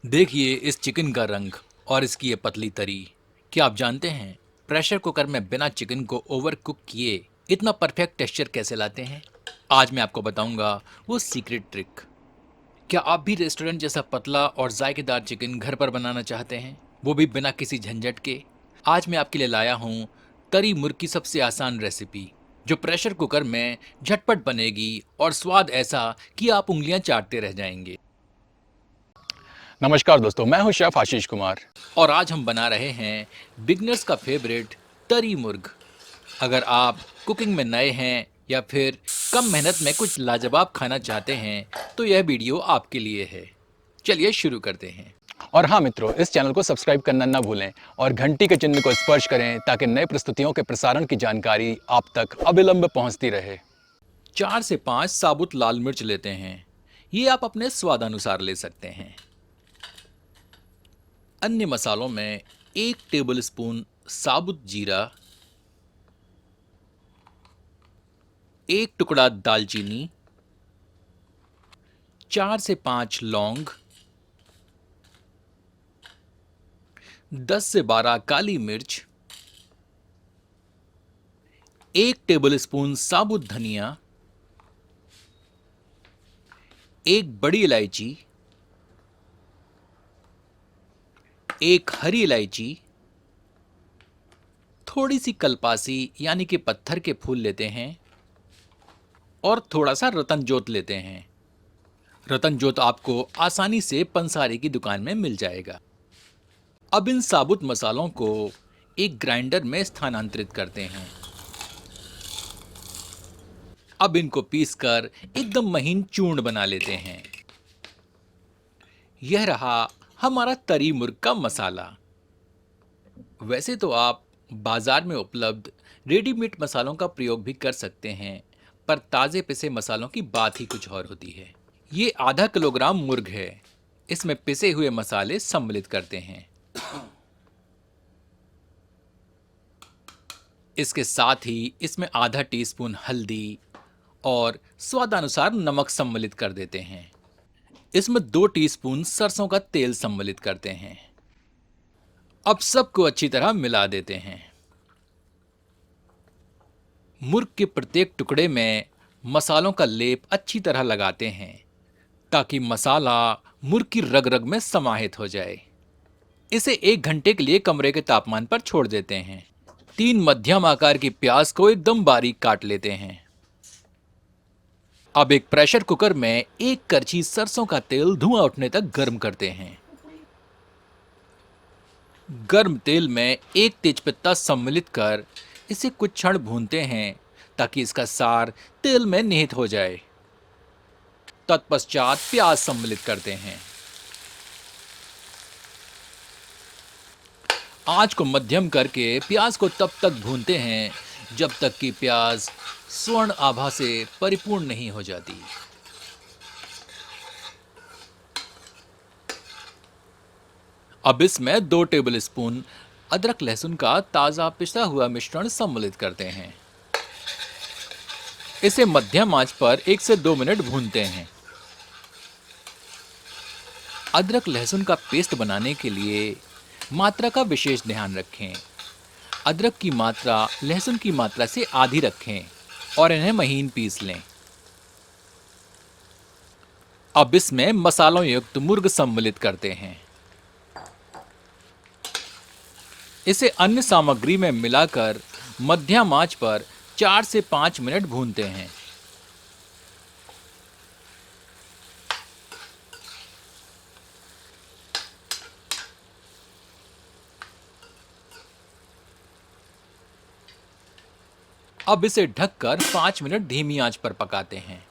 देखिए इस चिकन का रंग और इसकी ये पतली तरी। क्या आप जानते हैं प्रेशर कुकर में बिना चिकन को ओवर कुक किए इतना परफेक्ट टेक्सचर कैसे लाते हैं? आज मैं आपको बताऊंगा वो सीक्रेट ट्रिक। क्या आप भी रेस्टोरेंट जैसा पतला और जायकेदार चिकन घर पर बनाना चाहते हैं, वो भी बिना किसी झंझट के? आज मैं आपके लिए लाया हूँ तरी मुर्ग की सबसे आसान रेसिपी, जो प्रेशर कुकर में झटपट बनेगी और स्वाद ऐसा कि आप उंगलियां चाटते रह जाएंगे। नमस्कार दोस्तों, मैं हूं शेफ आशीष कुमार। और आज हम बना रहे हैं बिगनर्स का फेवरेट तरी मुर्ग। अगर आप कुकिंग में नए हैं या फिर कम मेहनत में कुछ लाजवाब खाना चाहते हैं तो यह वीडियो आपके लिए है। चलिए शुरू करते हैं। और हाँ मित्रों, इस चैनल को सब्सक्राइब करना न भूलें और घंटी के चिन्ह को स्पर्श करें ताकि नए प्रस्तुतियों के प्रसारण की जानकारी आप तक अविलंब पहुंचती रहे। 4 से 5 साबुत लाल मिर्च लेते हैं। ये आप अपने स्वादानुसार ले सकते हैं। अन्य मसालों में 1 टेबल स्पून साबुत जीरा, 1 टुकड़ा दालचीनी, 4 से 5 लौंग, 10 से 12 काली मिर्च, 1 टेबल स्पून साबुत धनिया, 1 बड़ी इलायची, 1 हरी इलायची, थोड़ी सी कलपासी यानी कि पत्थर के फूल लेते हैं और थोड़ा सा रतन जोत लेते हैं। रतन जोत आपको आसानी से पंसारी की दुकान में मिल जाएगा। अब इन साबुत मसालों को एक ग्राइंडर में स्थानांतरित करते हैं। अब इनको पीसकर एकदम महीन चूर्ण बना लेते हैं। यह रहा हमारा तरी मुर्ग का मसाला। वैसे तो आप बाजार में उपलब्ध रेडीमेड मसालों का प्रयोग भी कर सकते हैं, पर ताज़े पिसे मसालों की बात ही कुछ और होती है। ये आधा किलोग्राम मुर्ग है। इसमें पिसे हुए मसाले सम्मिलित करते हैं। इसके साथ ही इसमें आधा टीस्पून हल्दी और स्वादानुसार नमक सम्मिलित कर देते हैं। इसमें 2 टीस्पून सरसों का तेल सम्मिलित करते हैं। अब सबको अच्छी तरह मिला देते हैं। मुर्ग के प्रत्येक टुकड़े में मसालों का लेप अच्छी तरह लगाते हैं ताकि मसाला मुर्ग की रग रग में समाहित हो जाए। इसे 1 घंटे के लिए कमरे के तापमान पर छोड़ देते हैं। 3 मध्यम आकार की प्याज को एकदम बारीक काट लेते हैं। अब एक प्रेशर कुकर में 1 करछी सरसों का तेल धुआं उठने तक गर्म करते हैं। गर्म तेल में 1 तेजपत्ता सम्मिलित कर इसे कुछ क्षण भूनते हैं ताकि इसका सार तेल में निहित हो जाए। तत्पश्चात प्याज सम्मिलित करते हैं। आंच को मध्यम करके प्याज को तब तक भूनते हैं जब तक कि प्याज स्वर्ण आभा से परिपूर्ण नहीं हो जाती। अब इसमें 2 टेबल स्पून अदरक लहसुन का ताज़ा पिसा हुआ मिश्रण सम्मिलित करते हैं। इसे मध्यम आंच पर 1 से 2 मिनट भूनते हैं। अदरक लहसुन का पेस्ट बनाने के लिए मात्रा का विशेष ध्यान रखें। अदरक की मात्रा लहसुन की मात्रा से आधी रखें और इन्हें महीन पीस लें। अब इसमें मसालों युक्त मुर्ग सम्मिलित करते हैं। इसे अन्य सामग्री में मिलाकर मध्यम आंच पर 4 से 5 मिनट भूनते हैं। अब इसे ढककर 5 मिनट धीमी आंच पर पकाते हैं।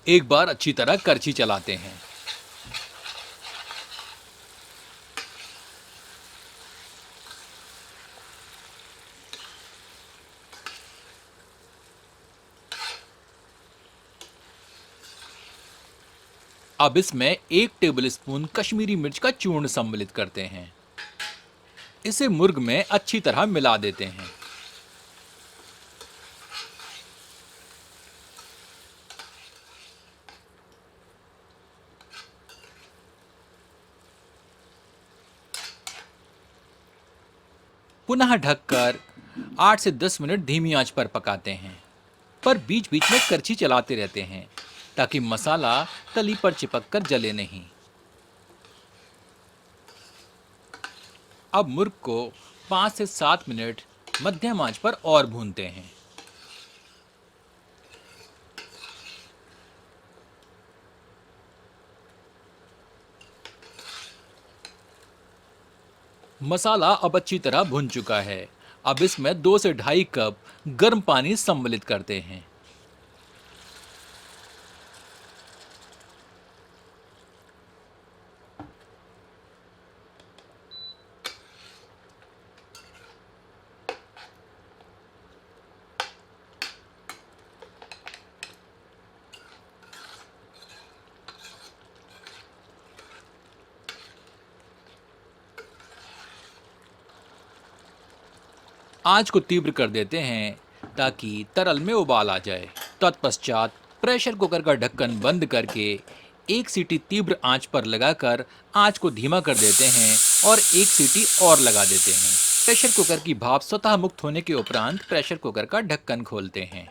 एक बार अच्छी तरह करछी चलाते हैं। अब इसमें 1 टेबल स्पून कश्मीरी मिर्च का चूर्ण सम्मिलित करते हैं। इसे मुर्ग में अच्छी तरह मिला देते हैं। पुनः ढककर 8 से 10 मिनट धीमी आंच पर पकाते हैं, पर बीच बीच में करछी चलाते रहते हैं ताकि मसाला तली पर चिपक कर जले नहीं। अब मुर्ग को 5 से 7 मिनट मध्यम आंच पर और भूनते हैं। मसाला अब अच्छी तरह भुन चुका है। अब इसमें 2 से ढाई कप गर्म पानी सम्मिलित करते हैं। आंच को तीव्र कर देते हैं ताकि तरल में उबाल आ जाए। तत्पश्चात प्रेशर कुकर का ढक्कन बंद करके एक सीटी तीव्र आंच पर लगाकर आंच को धीमा कर देते हैं और एक सीटी और लगा देते हैं। प्रेशर कुकर की भाप स्वतः मुक्त होने के उपरांत प्रेशर कुकर का ढक्कन खोलते हैं।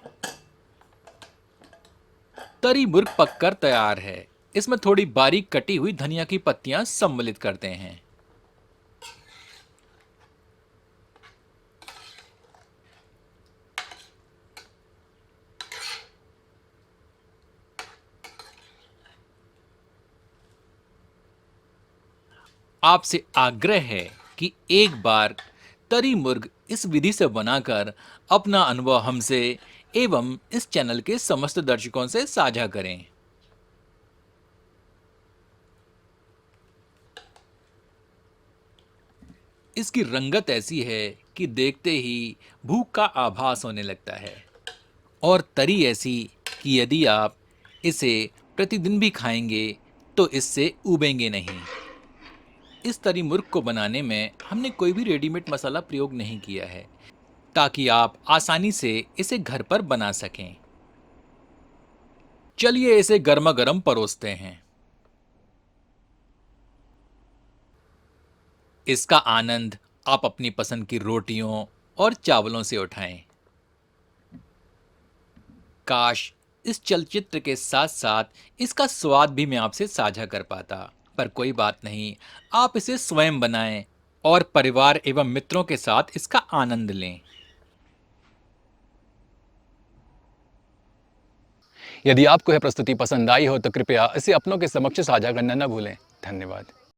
तरी मुर्ग पककर तैयार है। इसमें थोड़ी बारीक कटी हुई धनिया की पत्तियां सम्मिलित करते हैं। आपसे आग्रह है कि एक बार तरी मुर्ग इस विधि से बनाकर अपना अनुभव हमसे एवं इस चैनल के समस्त दर्शकों से साझा करें। इसकी रंगत ऐसी है कि देखते ही भूख का आभास होने लगता है और तरी ऐसी कि यदि आप इसे प्रतिदिन भी खाएंगे तो इससे ऊबेंगे नहीं। इस तरी मुर्ग को बनाने में हमने कोई भी रेडीमेड मसाला प्रयोग नहीं किया है ताकि आप आसानी से इसे घर पर बना सकें। चलिए इसे गर्मा गर्म परोसते हैं। इसका आनंद आप अपनी पसंद की रोटियों और चावलों से उठाएं। काश इस चलचित्र के साथ साथ इसका स्वाद भी मैं आपसे साझा कर पाता, पर कोई बात नहीं। आप इसे स्वयं बनाएं और परिवार एवं मित्रों के साथ इसका आनंद लें। यदि आपको यह प्रस्तुति पसंद आई हो तो कृपया इसे अपनों के समक्ष साझा करना न भूलें। धन्यवाद।